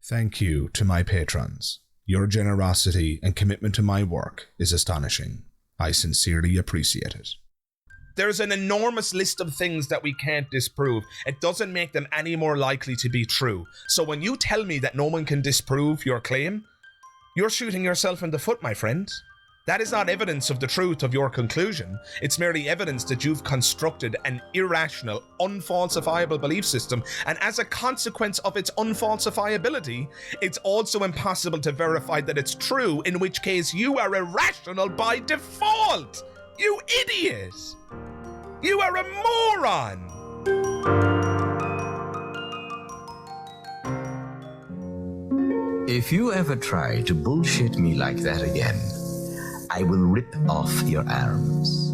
Thank you to my patrons. Your generosity and commitment to my work is astonishing. I sincerely appreciate it. There's an enormous list of things that we can't disprove. It doesn't make them any more likely to be true. So when you tell me that no one can disprove your claim, you're shooting yourself in the foot, my friend. That is not evidence of the truth of your conclusion. It's merely evidence that you've constructed an irrational, unfalsifiable belief system, and as a consequence of its unfalsifiability, it's also impossible to verify that it's true, in which case you are irrational by default! You idiot! You are a moron! If you ever try to bullshit me like that again, I will rip off your arms.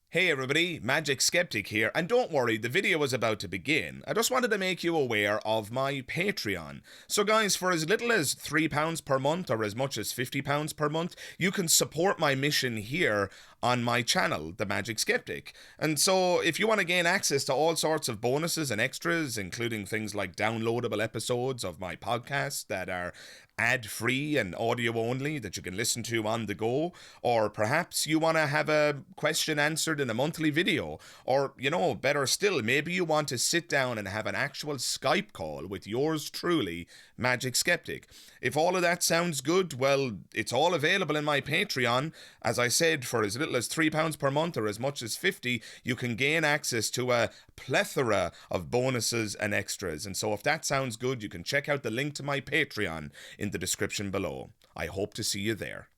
Hey everybody, MagicSkeptic here, and don't worry, the video is about to begin. I just wanted to make you aware of my Patreon. So guys, for as little as £3 per month or as much as £50 per month, you can support my mission here on my channel, TheMagicSkeptic. And so if you want to gain access to all sorts of bonuses and extras, including things like downloadable episodes of my podcast that are ad-free and audio-only that you can listen to on the go, or perhaps you want to have a question answered in a monthly video, or, you know, better still, maybe you want to sit down and have an actual Skype call with yours truly, MagicSkeptic. If all of that sounds good, well, it's all available in my Patreon. As I said, for as little as £3 per month or as much as 50, you can gain access to a plethora of bonuses and extras. And so if that sounds good, you can check out the link to my Patreon in the description below. I hope to see you there.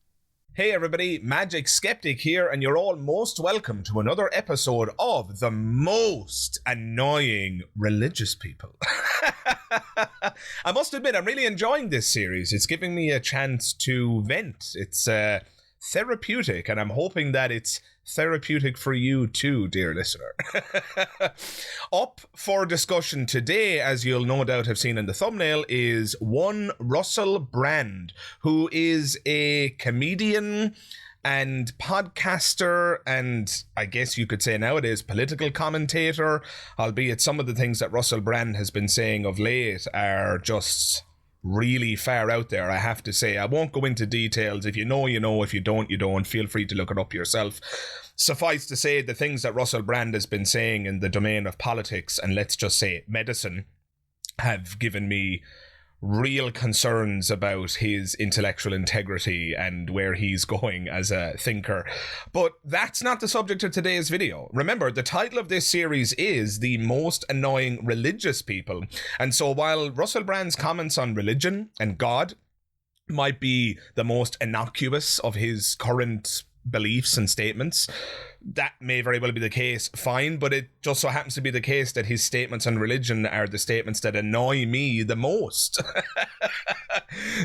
Hey everybody, MagicSkeptic here, and you're all most welcome to another episode of The Most Annoying Religious People. I must admit, I'm really enjoying this series. It's giving me a chance to vent. It's therapeutic, and I'm hoping that it's therapeutic for you too, dear listener. Up for discussion today, as you'll no doubt have seen in the thumbnail, is one Russell Brand, who is a comedian and podcaster, and I guess you could say nowadays political commentator, albeit some of the things that Russell Brand has been saying of late are just really far out there, I have to say. I won't go into details. If you know, you know. If you don't, you don't. Feel free to look it up yourself. Suffice to say, the things that Russell Brand has been saying in the domain of politics, and let's just say medicine, have given me real concerns about his intellectual integrity and where he's going as a thinker. But that's not the subject of today's video. Remember, the title of this series is The Most Annoying Religious People. And so while Russell Brand's comments on religion and God might be the most innocuous of his current beliefs and statements, that may very well be the case, fine, but it just so happens to be the case that his statements on religion are the statements that annoy me the most.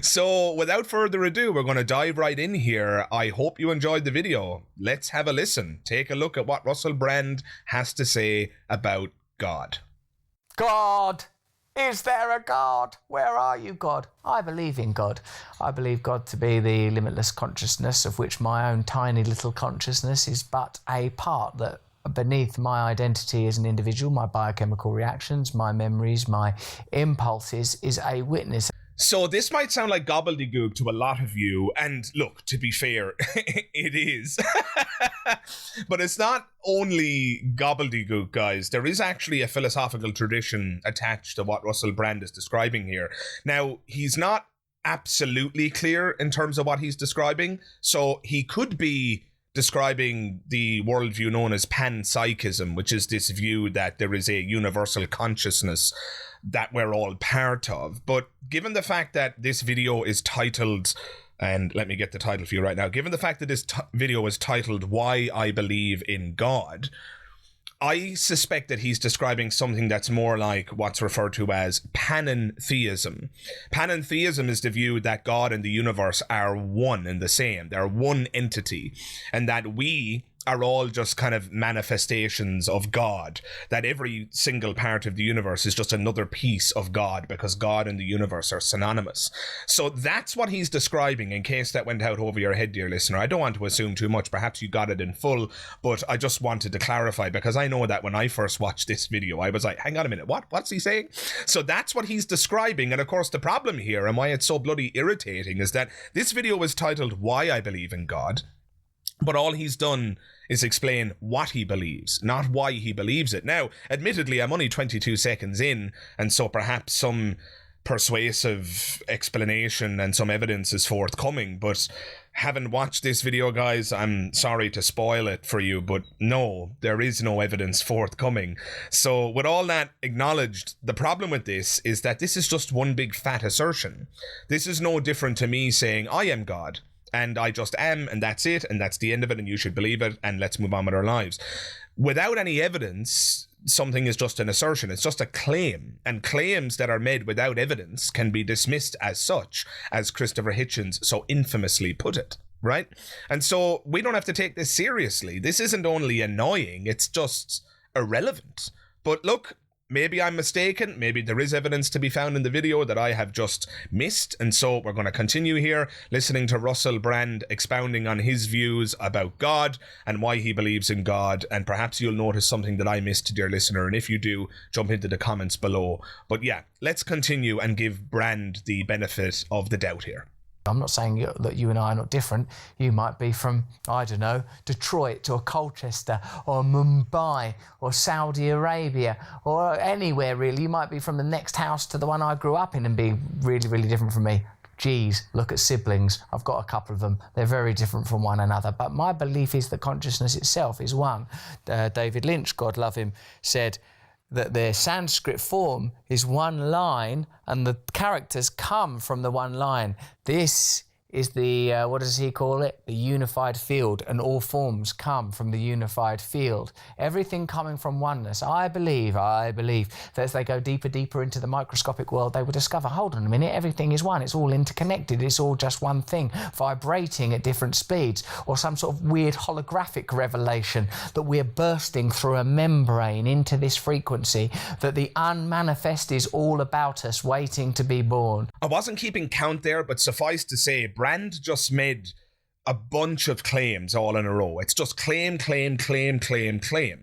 So without further ado, we're going to dive right in here. I hope you enjoyed the video. Let's have a listen. Take a look at what Russell Brand has to say about God. God! Is there a God? Where are you, God? I believe in God. I believe God to be the limitless consciousness, of which my own tiny little consciousness is but a part, that beneath my identity as an individual, my biochemical reactions, my memories, my impulses, is a witness. So this might sound like gobbledygook to a lot of you, and look, to be fair, it is. But it's not only gobbledygook, guys. There is actually a philosophical tradition attached to what Russell Brand is describing here. Now, he's not absolutely clear in terms of what he's describing, so he could be describing the worldview known as panpsychism, which is this view that there is a universal consciousness that we're all part of. But given the fact that this video is titled, and let me get the title for you right now, given the fact that this video is titled Why I Believe in God, I suspect that he's describing something that's more like what's referred to as panentheism. Panentheism is the view that God and the universe are one and the same. They're one entity, and that we, are all just kind of manifestations of God, that every single part of the universe is just another piece of God because God and the universe are synonymous. So that's what he's describing, in case that went out over your head, dear listener. I don't want to assume too much. Perhaps you got it in full, but I just wanted to clarify, because I know that when I first watched this video, I was like, hang on a minute, what's he saying? So that's what he's describing. And of course, the problem here, and why it's so bloody irritating, is that this video was titled Why I Believe in God, but all he's done is explain what he believes, not why he believes it. Now, admittedly, I'm only 22 seconds in, and so perhaps some persuasive explanation and some evidence is forthcoming, but having watched this video, guys, I'm sorry to spoil it for you, but no, there is no evidence forthcoming. So with all that acknowledged, the problem with this is that this is just one big fat assertion. This is no different to me saying, I am God, and I just am, and that's it, and that's the end of it, and you should believe it, and let's move on with our lives. Without any evidence, something is just an assertion. It's just a claim, and claims that are made without evidence can be dismissed as such, as Christopher Hitchens so infamously put it, right? And so we don't have to take this seriously. This isn't only annoying, it's just irrelevant. But look, maybe I'm mistaken. Maybe there is evidence to be found in the video that I have just missed. And so we're going to continue here, listening to Russell Brand expounding on his views about God and why he believes in God. And perhaps you'll notice something that I missed, dear listener. And if you do, jump into the comments below. But yeah, let's continue and give Brand the benefit of the doubt here. I'm not saying that you and I are not different. You might be from, I don't know, Detroit or Colchester or Mumbai or Saudi Arabia or anywhere really. You might be from the next house to the one I grew up in and be really, really different from me. Geez, look at siblings. I've got a couple of them. They're very different from one another. But my belief is that consciousness itself is one. David Lynch, God love him, said that their Sanskrit form is one line and the characters come from the one line. This is the, what does he call it? The unified field, and all forms come from the unified field. Everything coming from oneness. I believe that as they go deeper into the microscopic world, they will discover, hold on a minute, everything is one. It's all interconnected. It's all just one thing, vibrating at different speeds, or some sort of weird holographic revelation that we're bursting through a membrane into this frequency, that the unmanifest is all about us, waiting to be born. I wasn't keeping count there, but suffice to say, Brand just made a bunch of claims all in a row. It's just claim that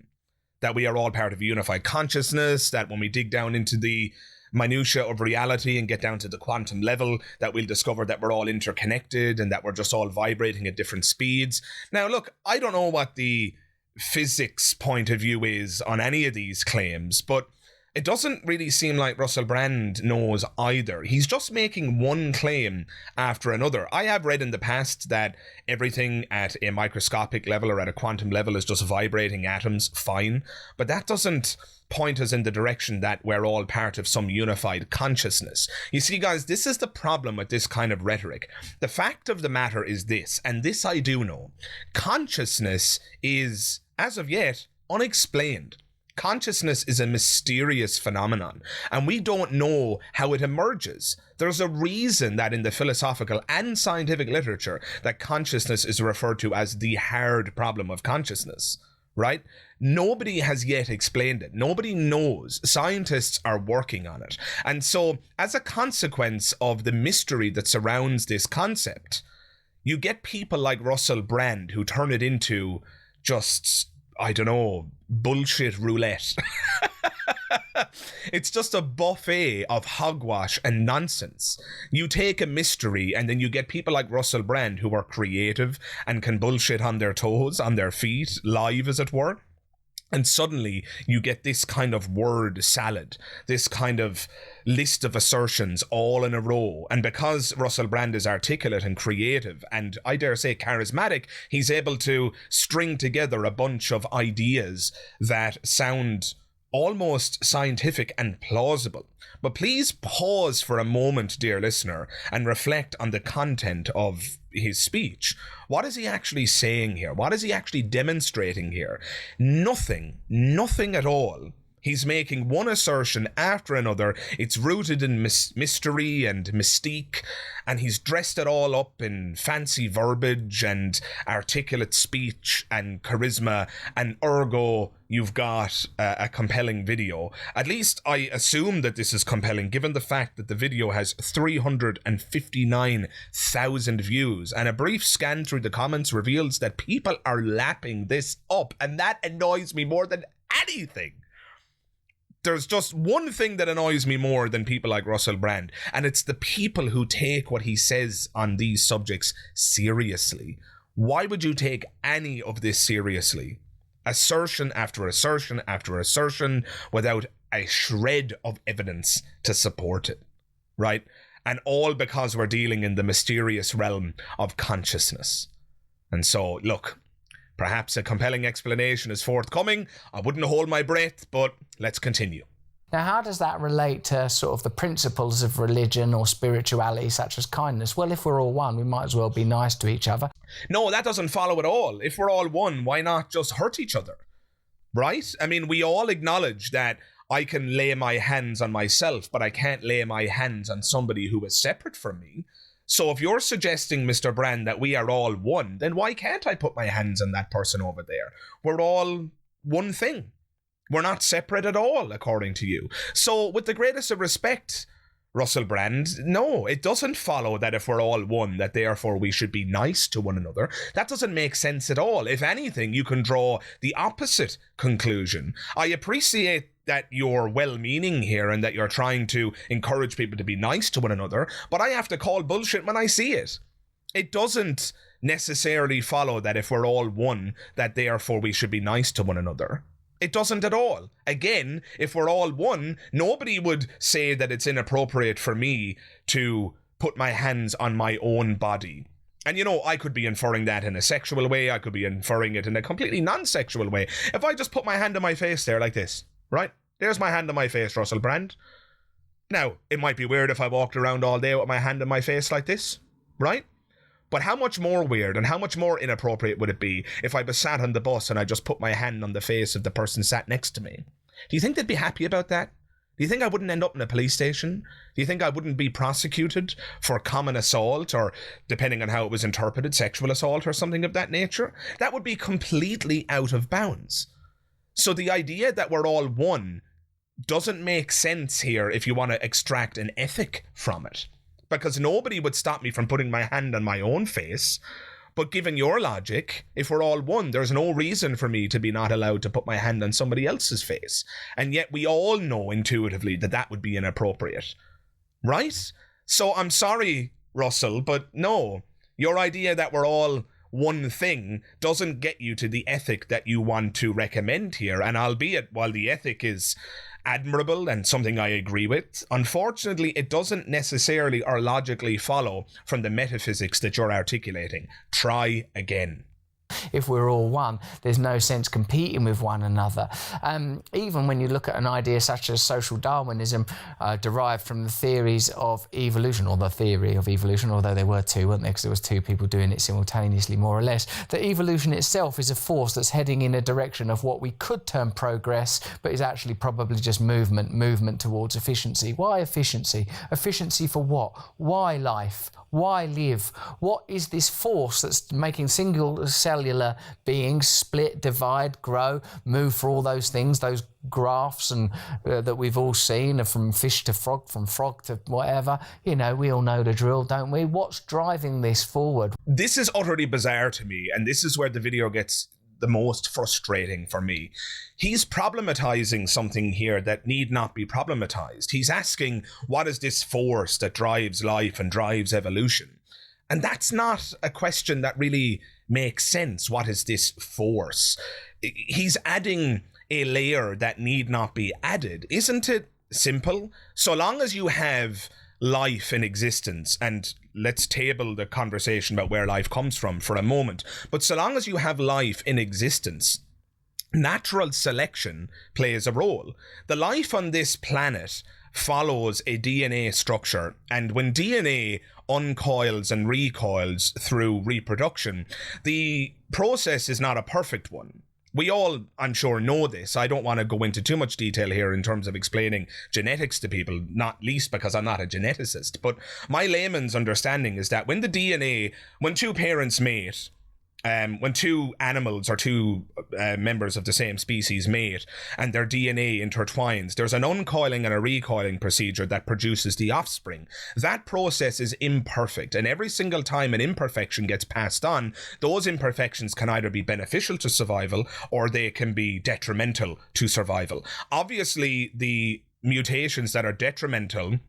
we are all part of a unified consciousness, that when we dig down into the minutiae of reality and get down to the quantum level, that we'll discover that we're all interconnected and that we're just all vibrating at different speeds. Now, look, I don't know what the physics point of view is on any of these claims, but it doesn't really seem like Russell Brand knows either. He's just making one claim after another. I have read in the past that everything at a microscopic level or at a quantum level is just vibrating atoms, fine. But that doesn't point us in the direction that we're all part of some unified consciousness. You see, guys, this is the problem with this kind of rhetoric. The fact of the matter is this, and this I do know. Consciousness is, as of yet, unexplained. Consciousness is a mysterious phenomenon, and we don't know how it emerges. There's a reason that in the philosophical and scientific literature that consciousness is referred to as the hard problem of consciousness, right? Nobody has yet explained it. Nobody knows. Scientists are working on it. And so, as a consequence of the mystery that surrounds this concept, you get people like Russell Brand who turn it into just, I don't know, bullshit roulette. It's just a buffet of hogwash and nonsense. You take a mystery and then you get people like Russell Brand who are creative and can bullshit on their toes, on their feet, live as it were. And suddenly you get this kind of word salad, this kind of list of assertions all in a row. And because Russell Brand is articulate and creative and, I dare say, charismatic, he's able to string together a bunch of ideas that sound almost scientific and plausible. But please pause for a moment, dear listener, and reflect on the content of his speech. What is he actually saying here? What is he actually demonstrating here? Nothing at all He's making one assertion after another. It's rooted in mystery and mystique, and he's dressed it all up in fancy verbiage and articulate speech and charisma, and ergo, you've got a compelling video. At least I assume that this is compelling, given the fact that the video has 359,000 views, and a brief scan through the comments reveals that people are lapping this up, and that annoys me more than anything. There's just one thing that annoys me more than people like Russell Brand, and it's the people who take what he says on these subjects seriously. Why would you take any of this seriously? Assertion after assertion after assertion without a shred of evidence to support it, right? And all because we're dealing in the mysterious realm of consciousness. And so, look, perhaps a compelling explanation is forthcoming. I wouldn't hold my breath, but let's continue. Now, how does that relate to sort of the principles of religion or spirituality, such as kindness? Well, if we're all one, we might as well be nice to each other. No, that doesn't follow at all. If we're all one, why not just hurt each other? Right? I mean, we all acknowledge that I can lay my hands on myself, but I can't lay my hands on somebody who is separate from me. So if you're suggesting, Mr. Brand, that we are all one, then why can't I put my hands on that person over there? We're all one thing. We're not separate at all, according to you. So with the greatest of respect, Russell Brand, no, it doesn't follow that if we're all one, that therefore we should be nice to one another. That doesn't make sense at all. If anything, you can draw the opposite conclusion. I appreciate that you're well-meaning here and that you're trying to encourage people to be nice to one another, but I have to call bullshit when I see it. It doesn't necessarily follow that if we're all one, that therefore we should be nice to one another. It doesn't at all. Again, if we're all one, nobody would say that it's inappropriate for me to put my hands on my own body. And you know, I could be inferring that in a sexual way, I could be inferring it in a completely non-sexual way. If I just put my hand on my face there like this, right? There's my hand on my face, Russell Brand. Now, it might be weird if I walked around all day with my hand on my face like this, right? But how much more weird and how much more inappropriate would it be if I was sat on the bus and I just put my hand on the face of the person sat next to me? Do you think they'd be happy about that? Do you think I wouldn't end up in a police station? Do you think I wouldn't be prosecuted for common assault or, depending on how it was interpreted, sexual assault or something of that nature? That would be completely out of bounds. So the idea that we're all one doesn't make sense here if you want to extract an ethic from it. Because nobody would stop me from putting my hand on my own face. But given your logic, if we're all one, there's no reason for me to be not allowed to put my hand on somebody else's face. And yet we all know intuitively that that would be inappropriate. Right? So I'm sorry, Russell, but no. Your idea that we're all one thing doesn't get you to the ethic that you want to recommend here. And albeit, while the ethic is admirable and something I agree with, unfortunately it doesn't necessarily or logically follow from the metaphysics that you're articulating. Try again. If we're all one, there's no sense competing with one another. Even when you look at an idea such as social Darwinism, derived from the theories of evolution, or the theory of evolution, although there were two, weren't there, because there was two people doing it simultaneously, more or less, that evolution itself is a force that's heading in a direction of what we could term progress, but is actually probably just movement towards efficiency. Why efficiency? Efficiency for what? Why life? Why live? What is this force that's making single cellular beings split, divide, grow, move for all those things, those graphs and that we've all seen, from fish to frog, from frog to whatever? You know, we all know the drill, don't we? What's driving this forward? This is utterly bizarre to me, and this is where the video gets the most frustrating for me. He's problematizing something here that need not be problematized. He's asking, what is this force that drives life and drives evolution? And that's not a question that really makes sense. What is this force? He's adding a layer that need not be added. Isn't it simple? So long as you have life in existence, and let's table the conversation about where life comes from for a moment, but so long as you have life in existence, natural selection plays a role. The life on this planet follows a DNA structure, and when DNA uncoils and recoils through reproduction, the process is not a perfect one. We all, I'm sure, know this. I don't want to go into too much detail here in terms of explaining genetics to people, not least because I'm not a geneticist. But my layman's understanding is that when the DNA, when two parents mate, when two animals or two members of the same species mate and their DNA intertwines, there's an uncoiling and a recoiling procedure that produces the offspring. That process is imperfect, and every single time an imperfection gets passed on, those imperfections can either be beneficial to survival or they can be detrimental to survival. Obviously, the mutations that are detrimental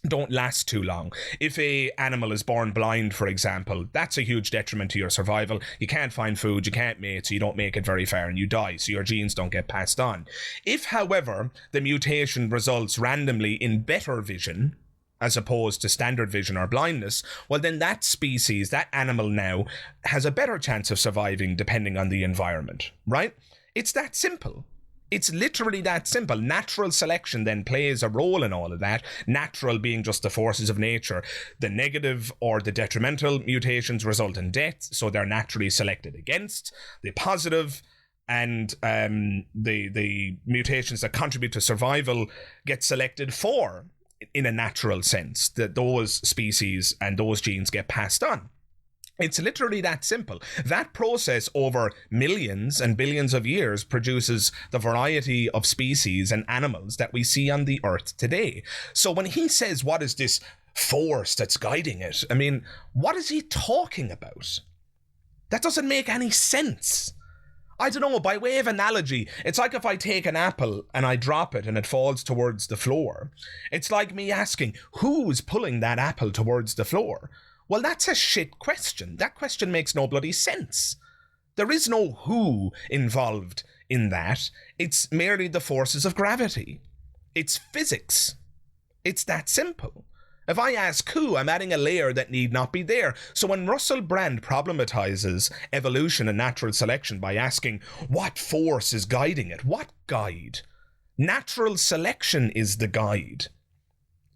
don't last too long. If a animal is born blind, for example, that's a huge detriment to your survival. You can't find food, you can't mate, so you don't make it very far and you die, so your genes don't get passed on. If, however, the mutation results randomly in better vision, as opposed to standard vision or blindness, well then that species, that animal now, has a better chance of surviving depending on the environment, right? It's that simple. It's literally that simple. Natural selection then plays a role in all of that. Natural being just the forces of nature. The negative or the detrimental mutations result in death, so they're naturally selected against. The positive and the mutations that contribute to survival get selected for in a natural sense. That those species and those genes get passed on. It's literally that simple. That process over millions and billions of years produces the variety of species and animals that we see on the earth today. So when he says, what is this force that's guiding it? I mean, what is he talking about? That doesn't make any sense. I don't know, by way of analogy, it's like if I take an apple and I drop it and it falls towards the floor. It's like me asking, who's pulling that apple towards the floor? Well, that's a shit question. That question makes no bloody sense. There is no who involved in that. It's merely the forces of gravity. It's physics. It's that simple. If I ask who, I'm adding a layer that need not be there. So when Russell Brand problematizes evolution and natural selection by asking what force is guiding it, what guide? Natural selection is the guide.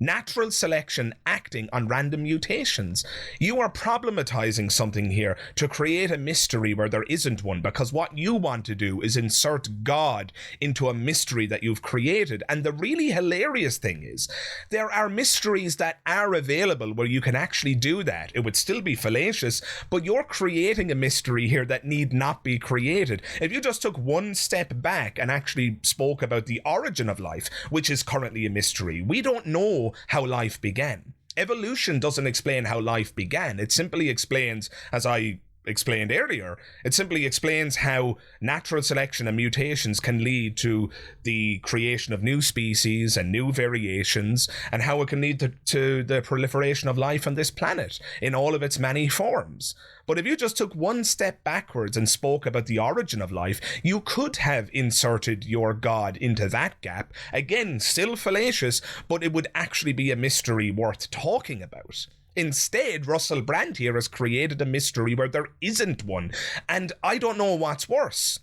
Natural selection acting on random mutations. You are problematizing something here to create a mystery where there isn't one, because what you want to do is insert God into a mystery that you've created. And the really hilarious thing is, there are mysteries that are available where you can actually do that. It would still be fallacious, but you're creating a mystery here that need not be created. If you just took one step back and actually spoke about the origin of life, which is currently a mystery, we don't know how life began. Evolution doesn't explain how life began. It simply explains, as I explained earlier, it simply explains how natural selection and mutations can lead to the creation of new species and new variations, and how it can lead to the proliferation of life on this planet in all of its many forms. But if you just took one step backwards and spoke about the origin of life, you could have inserted your God into that gap. Again, still fallacious, but it would actually be a mystery worth talking about. Instead, Russell Brand here has created a mystery where there isn't one. And I don't know what's worse.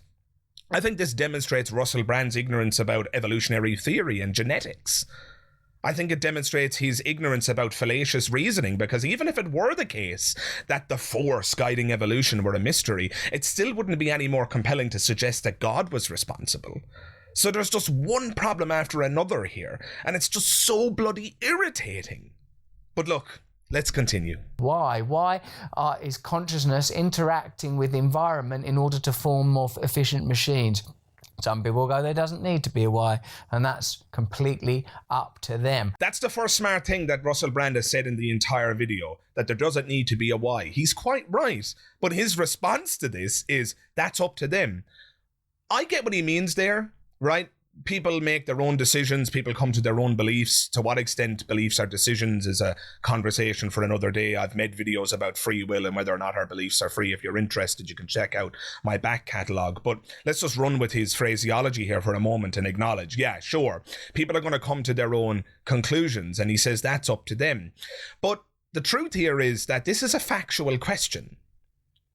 I think this demonstrates Russell Brand's ignorance about evolutionary theory and genetics. I think it demonstrates his ignorance about fallacious reasoning, because even if it were the case that the force guiding evolution were a mystery, it still wouldn't be any more compelling to suggest that God was responsible. So there's just one problem after another here, and it's just so bloody irritating. But look, let's continue. Why? Why is consciousness interacting with the environment in order to form more efficient machines? Some people go, there doesn't need to be a why, and that's completely up to them. That's the first smart thing that Russell Brand has said in the entire video, that there doesn't need to be a why. He's quite right, but his response to this is, that's up to them. I get what he means there, right? People make their own decisions, people come to their own beliefs. To what extent beliefs are decisions is a conversation for another day. I've made videos about free will and whether or not our beliefs are free. If you're interested, you can check out my back catalogue. But let's just run with his phraseology here for a moment and acknowledge, yeah, sure, people are going to come to their own conclusions, and he says that's up to them. But the truth here is that this is a factual question.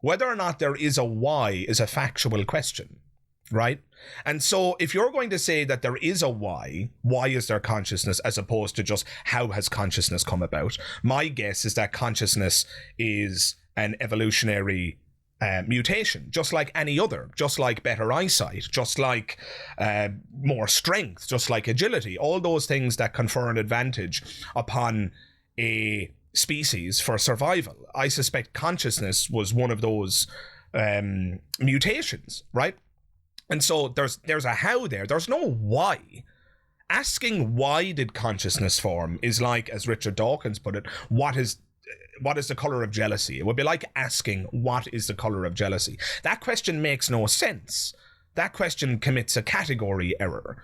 Whether or not there is a why is a factual question. Right? And so if you're going to say that there is a why is there consciousness, as opposed to just how has consciousness come about? My guess is that consciousness is an evolutionary mutation, just like any other, just like better eyesight, just like more strength, just like agility, all those things that confer an advantage upon a species for survival. I suspect consciousness was one of those mutations, right? And so there's a how there. There's no why. Asking why did consciousness form is like, as Richard Dawkins put it, what is the color of jealousy? It would be like asking, what is the color of jealousy? That question makes no sense. That question commits a category error.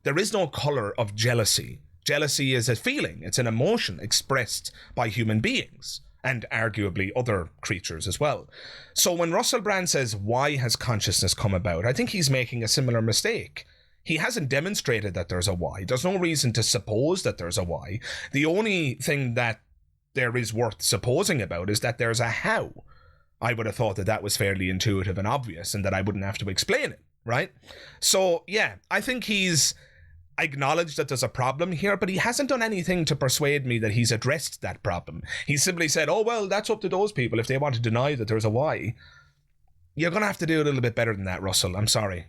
There is no color of jealousy. Jealousy is a feeling. It's an emotion expressed by human beings and arguably other creatures as well. So when Russell Brand says, why has consciousness come about? I think he's making a similar mistake. He hasn't demonstrated that there's a why. There's no reason to suppose that there's a why. The only thing that there is worth supposing about is that there's a how. I would have thought that that was fairly intuitive and obvious and that I wouldn't have to explain it, right? So, yeah, I think he's acknowledged that there's a problem here, but he hasn't done anything to persuade me that he's addressed that problem. He simply said, oh, well, that's up to those people if they want to deny that there's a why. You're going to have to do a little bit better than that, Russell. I'm sorry.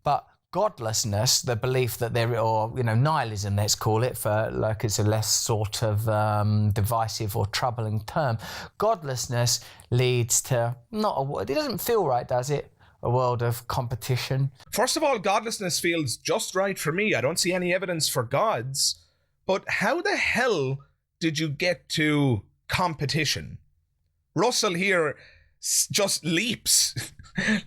But godlessness, the belief that there, or nihilism, let's call it, for like it's a less sort of divisive or troubling term. Godlessness leads to it doesn't feel right, does it? A world of competition. First of all, godlessness feels just right for me. I don't see any evidence for gods. But how the hell did you get to competition? Russell here just leaps,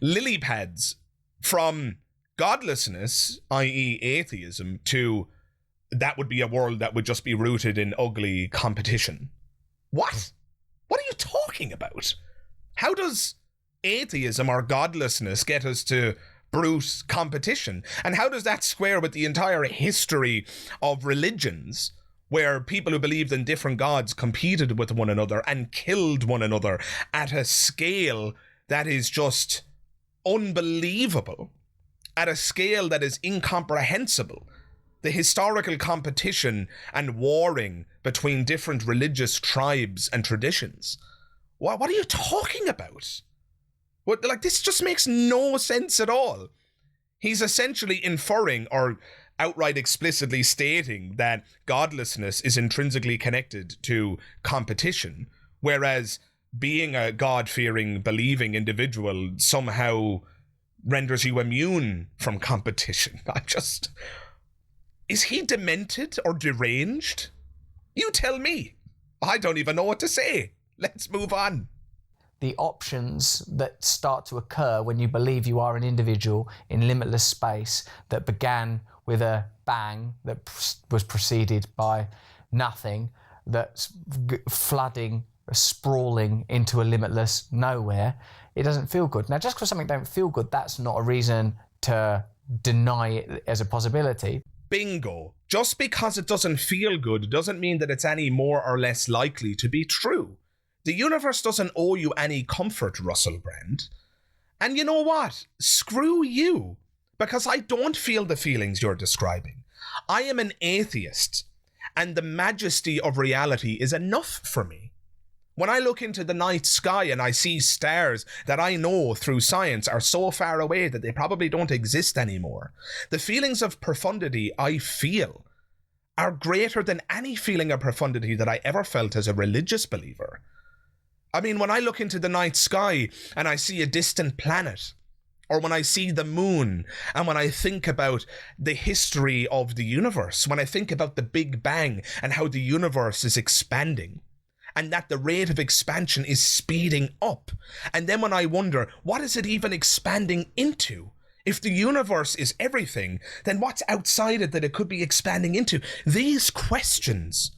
lily pads from godlessness, i.e. atheism, to that would be a world that would just be rooted in ugly competition. What? What are you talking about? How does atheism or godlessness get us to brute competition? And how does that square with the entire history of religions, where people who believed in different gods competed with one another and killed one another at a scale that is just unbelievable, at a scale that is incomprehensible? The historical competition and warring between different religious tribes and traditions. What are you talking about? This just makes no sense at all. He's essentially inferring or outright explicitly stating that godlessness is intrinsically connected to competition, whereas being a God-fearing, believing individual somehow renders you immune from competition. Is he demented or deranged? You tell me. I don't even know what to say. Let's move on. The options that start to occur when you believe you are an individual in limitless space that began with a bang that was preceded by nothing, that's flooding, sprawling into a limitless nowhere, it doesn't feel good. Now, just because something don't feel good, that's not a reason to deny it as a possibility. Bingo. Just because it doesn't feel good doesn't mean that it's any more or less likely to be true. The universe doesn't owe you any comfort, Russell Brand. And you know what? Screw you. Because I don't feel the feelings you're describing. I am an atheist, and the majesty of reality is enough for me. When I look into the night sky and I see stars that I know through science are so far away that they probably don't exist anymore, the feelings of profundity I feel are greater than any feeling of profundity that I ever felt as a religious believer. I mean, when I look into the night sky and I see a distant planet, or when I see the moon, and when I think about the history of the universe, when I think about the Big Bang and how the universe is expanding, and that the rate of expansion is speeding up, and then when I wonder, what is it even expanding into? If the universe is everything, then what's outside it that it could be expanding into? These questions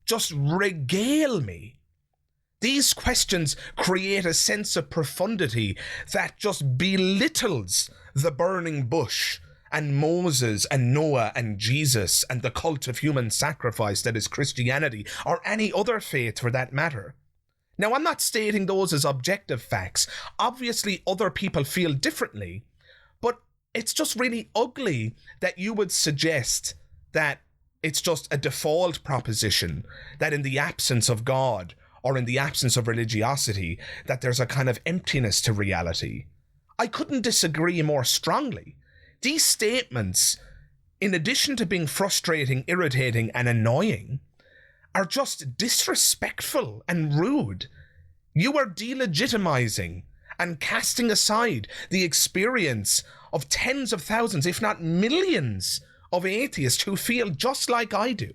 just regale me. These questions create a sense of profundity that just belittles the burning bush and Moses and Noah and Jesus and the cult of human sacrifice that is Christianity, or any other faith for that matter. Now, I'm not stating those as objective facts. Obviously, other people feel differently, but it's just really ugly that you would suggest that it's just a default proposition that in the absence of God, or in the absence of religiosity, that there's a kind of emptiness to reality. I couldn't disagree more strongly. These statements, in addition to being frustrating, irritating, and annoying, are just disrespectful and rude. You are delegitimizing and casting aside the experience of tens of thousands, if not millions, of atheists who feel just like I do.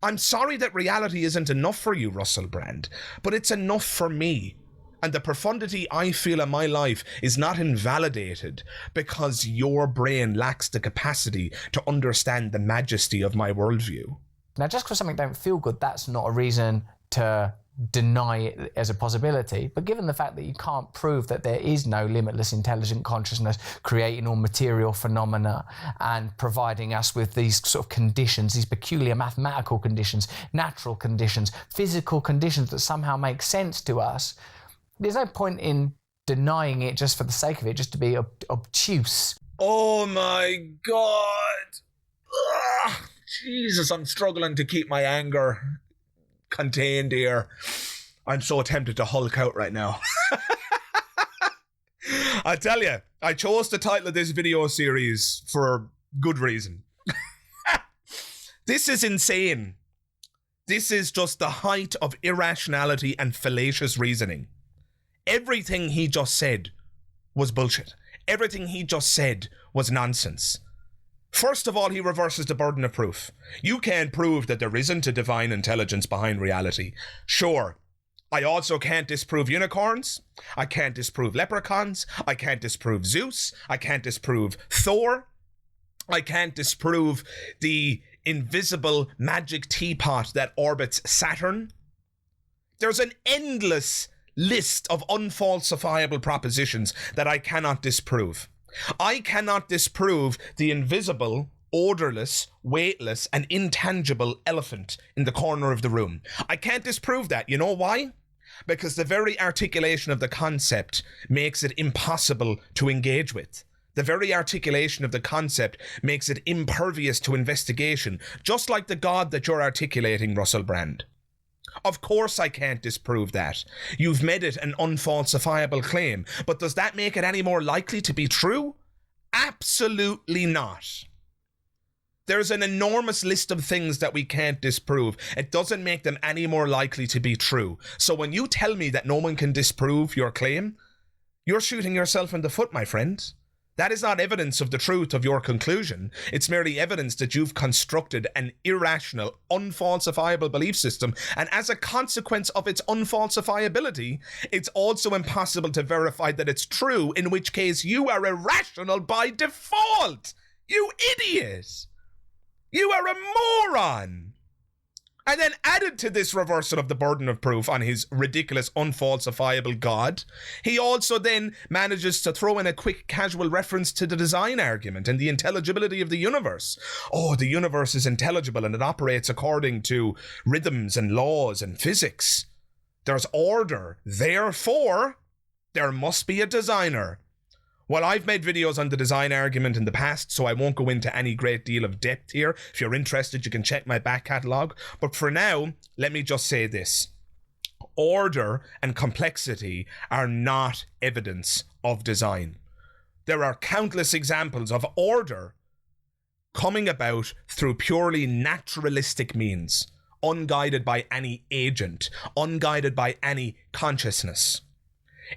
I'm sorry that reality isn't enough for you, Russell Brand, but it's enough for me. And the profundity I feel in my life is not invalidated because your brain lacks the capacity to understand the majesty of my worldview. Now, just because something don't feel good, that's not a reason to deny it as a possibility. But given the fact that you can't prove that there is no limitless intelligent consciousness creating all material phenomena and providing us with these sort of conditions, these peculiar mathematical conditions, natural conditions, physical conditions that somehow make sense to us, there's no point in denying it just for the sake of it, just to be obtuse. Oh my God. Ugh. Jesus, I'm struggling to keep my anger contained here. I'm so tempted to Hulk out right now. I tell you, I chose the title of this video series for good reason. This is insane. This is just the height of irrationality and fallacious reasoning. Everything he just said was bullshit. Everything he just said was nonsense. First of all, he reverses the burden of proof. You can't prove that there isn't a divine intelligence behind reality. Sure, I also can't disprove unicorns. I can't disprove leprechauns. I can't disprove Zeus. I can't disprove Thor. I can't disprove the invisible magic teapot that orbits Saturn. There's an endless list of unfalsifiable propositions that I cannot disprove. I cannot disprove the invisible, odorless, weightless, and intangible elephant in the corner of the room. I can't disprove that. You know why? Because the very articulation of the concept makes it impossible to engage with. The very articulation of the concept makes it impervious to investigation, just like the God that you're articulating, Russell Brand. Of course I can't disprove that. You've made it an unfalsifiable claim, but does that make it any more likely to be true? Absolutely not. There's an enormous list of things that we can't disprove. It doesn't make them any more likely to be true. So when you tell me that no one can disprove your claim, you're shooting yourself in the foot, my friend. That is not evidence of the truth of your conclusion. It's merely evidence that you've constructed an irrational, unfalsifiable belief system, and as a consequence of its unfalsifiability, it's also impossible to verify that it's true, in which case you are irrational by default. You idiot! You are a moron! And then added to this reversal of the burden of proof on his ridiculous, unfalsifiable God, he also then manages to throw in a quick, casual reference to the design argument and the intelligibility of the universe. Oh, the universe is intelligible and it operates according to rhythms and laws and physics. There's order, therefore, there must be a designer. Well, I've made videos on the design argument in the past, so I won't go into any great deal of depth here. If you're interested, you can check my back catalogue. But for now, let me just say this. Order and complexity are not evidence of design. There are countless examples of order coming about through purely naturalistic means, unguided by any agent, unguided by any consciousness.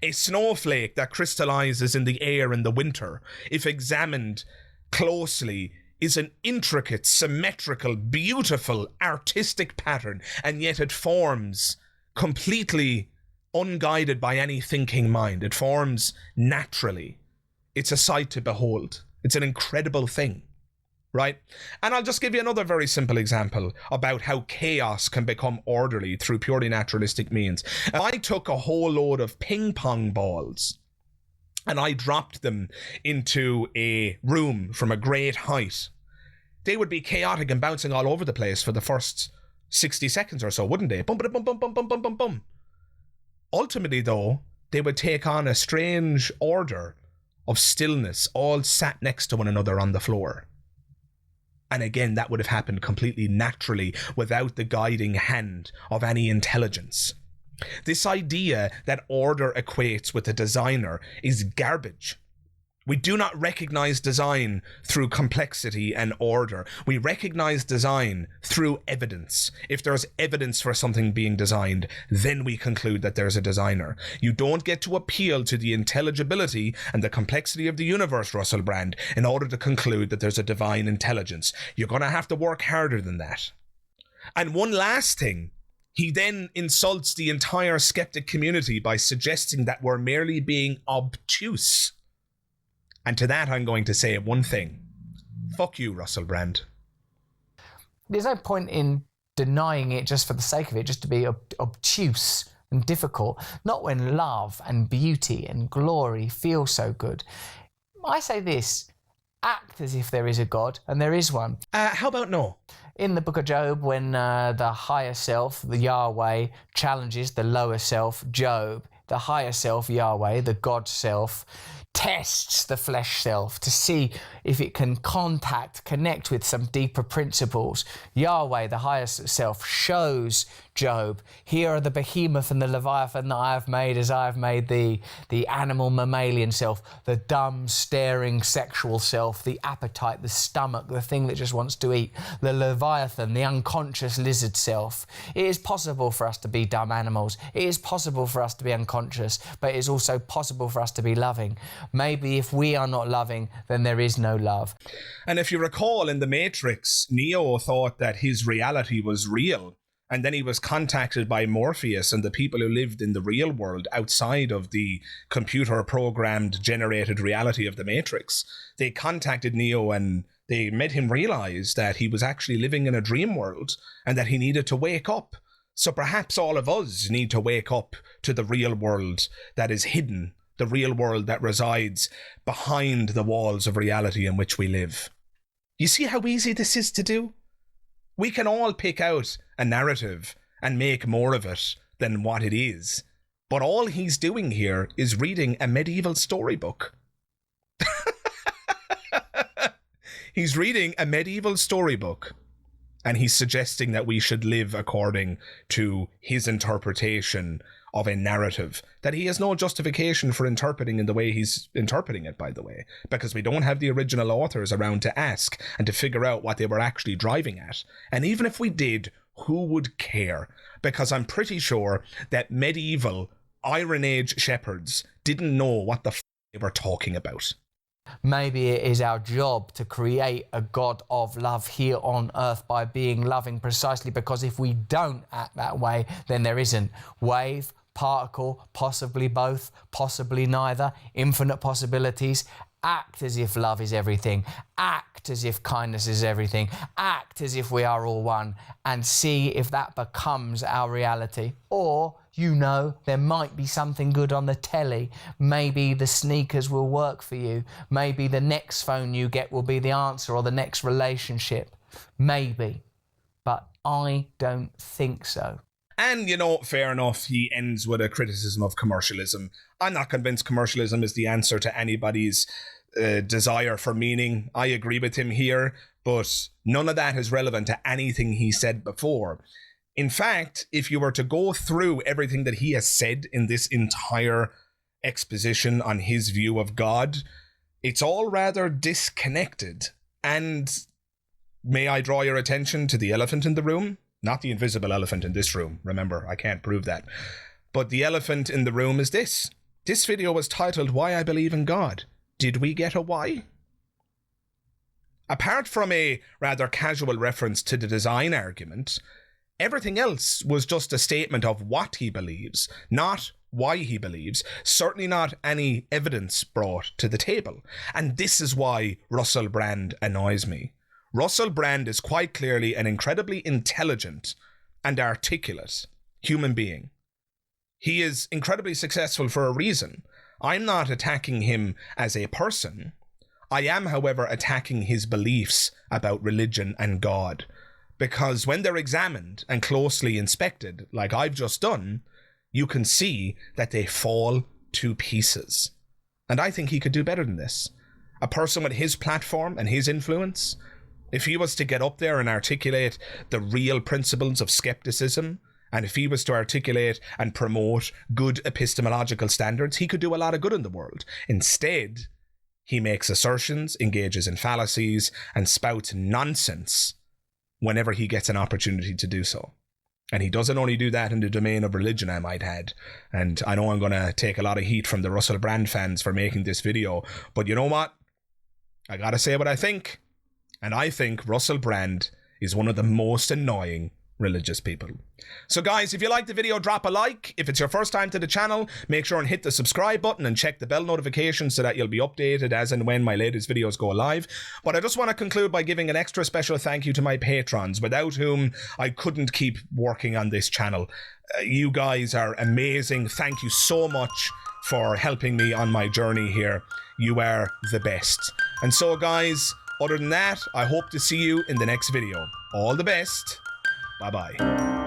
A snowflake that crystallizes in the air in the winter, if examined closely, is an intricate, symmetrical, beautiful, artistic pattern, and yet it forms completely unguided by any thinking mind. It forms naturally. It's a sight to behold. It's an incredible thing. Right? And I'll just give you another very simple example about how chaos can become orderly through purely naturalistic means. If I took a whole load of ping pong balls and I dropped them into a room from a great height, they would be chaotic and bouncing all over the place for the first 60 seconds or so, wouldn't they? Bum, bum, bum, bum, bum, bum, bum, bum. Ultimately, though, they would take on a strange order of stillness, all sat next to one another on the floor. And again, that would have happened completely naturally without the guiding hand of any intelligence. This idea that order equates with a designer is garbage. We do not recognize design through complexity and order. We recognize design through evidence. If there's evidence for something being designed, then we conclude that there's a designer. You don't get to appeal to the intelligibility and the complexity of the universe, Russell Brand, in order to conclude that there's a divine intelligence. You're going to have to work harder than that. And one last thing. He then insults the entire skeptic community by suggesting that we're merely being obtuse. And to that, I'm going to say one thing. Fuck you, Russell Brand. There's no point in denying it just for the sake of it, just to be obtuse and difficult. Not when love and beauty and glory feel so good. I say this, act as if there is a God, and there is one. How about no? In the book of Job, when the higher self, the Yahweh, challenges the lower self, Job, the higher self, Yahweh, the God self, tests the flesh self to see if it can connect with some deeper principles. Yahweh, the higher self, shows Job, here are the behemoth and the leviathan that I have made as I have made thee, the animal mammalian self, the dumb, staring sexual self, the appetite, the stomach, the thing that just wants to eat, the leviathan, the unconscious lizard self. It is possible for us to be dumb animals. It is possible for us to be unconscious, but it is also possible for us to be loving. Maybe if we are not loving, then there is no love. And if you recall in The Matrix, Neo thought that his reality was real. And then he was contacted by Morpheus and the people who lived in the real world outside of the computer-programmed, generated reality of the Matrix. They contacted Neo and they made him realize that he was actually living in a dream world and that he needed to wake up. So perhaps all of us need to wake up to the real world that is hidden, the real world that resides behind the walls of reality in which we live. You see how easy this is to do? We can all pick out a narrative and make more of it than what it is. But all he's doing here is reading a medieval storybook. He's reading a medieval storybook, and he's suggesting that we should live according to his interpretation of a narrative that he has no justification for interpreting in the way he's interpreting it, by the way, because we don't have the original authors around to ask and to figure out what they were actually driving at. And even if we did, who would care? Because I'm pretty sure that medieval Iron Age shepherds didn't know what the they were talking about. Maybe it is our job to create a God of love here on earth by being loving, precisely because if we don't act that way, then there isn't. Wave, particle, possibly both, possibly neither, infinite possibilities. Act as if love is everything. Act as if kindness is everything. Act as if we are all one, and see if that becomes our reality. Or, you know, there might be something good on the telly. Maybe the sneakers will work for you. Maybe the next phone you get will be the answer, or the next relationship. Maybe. But I don't think so. And, you know, fair enough, he ends with a criticism of commercialism. I'm not convinced commercialism is the answer to anybody's desire for meaning. I agree with him here, but none of that is relevant to anything he said before. In fact, if you were to go through everything that he has said in this entire exposition on his view of God, it's all rather disconnected. And may I draw your attention to the elephant in the room? Not the invisible elephant in this room. Remember, I can't prove that. But the elephant in the room is this. This video was titled, Why I Believe in God. Did we get a why? Apart from a rather casual reference to the design argument, everything else was just a statement of what he believes, not why he believes, certainly not any evidence brought to the table. And this is why Russell Brand annoys me. Russell Brand is quite clearly an incredibly intelligent and articulate human being. He is incredibly successful for a reason. I'm not attacking him as a person. I am, however, attacking his beliefs about religion and God. Because when they're examined and closely inspected, like I've just done, you can see that they fall to pieces. And I think he could do better than this. A person with his platform and his influence, if he was to get up there and articulate the real principles of skepticism And if he was to articulate and promote good epistemological standards, he could do a lot of good in the world. Instead, he makes assertions, engages in fallacies, and spouts nonsense whenever he gets an opportunity to do so. And he doesn't only do that in the domain of religion, I might add. And I know I'm going to take a lot of heat from the Russell Brand fans for making this video, but you know what? I gotta say what I think. And I think Russell Brand is one of the most annoying religious people. So guys, if you liked the video, drop a like. If it's your first time to the channel, make sure and hit the subscribe button and check the bell notification so that you'll be updated as and when my latest videos go live. But I just want to conclude by giving an extra special thank you to my patrons, without whom I couldn't keep working on this channel. You guys are amazing. Thank you so much for helping me on my journey here. You are the best. And so guys, other than that, I hope to see you in the next video. All the best. Bye-bye.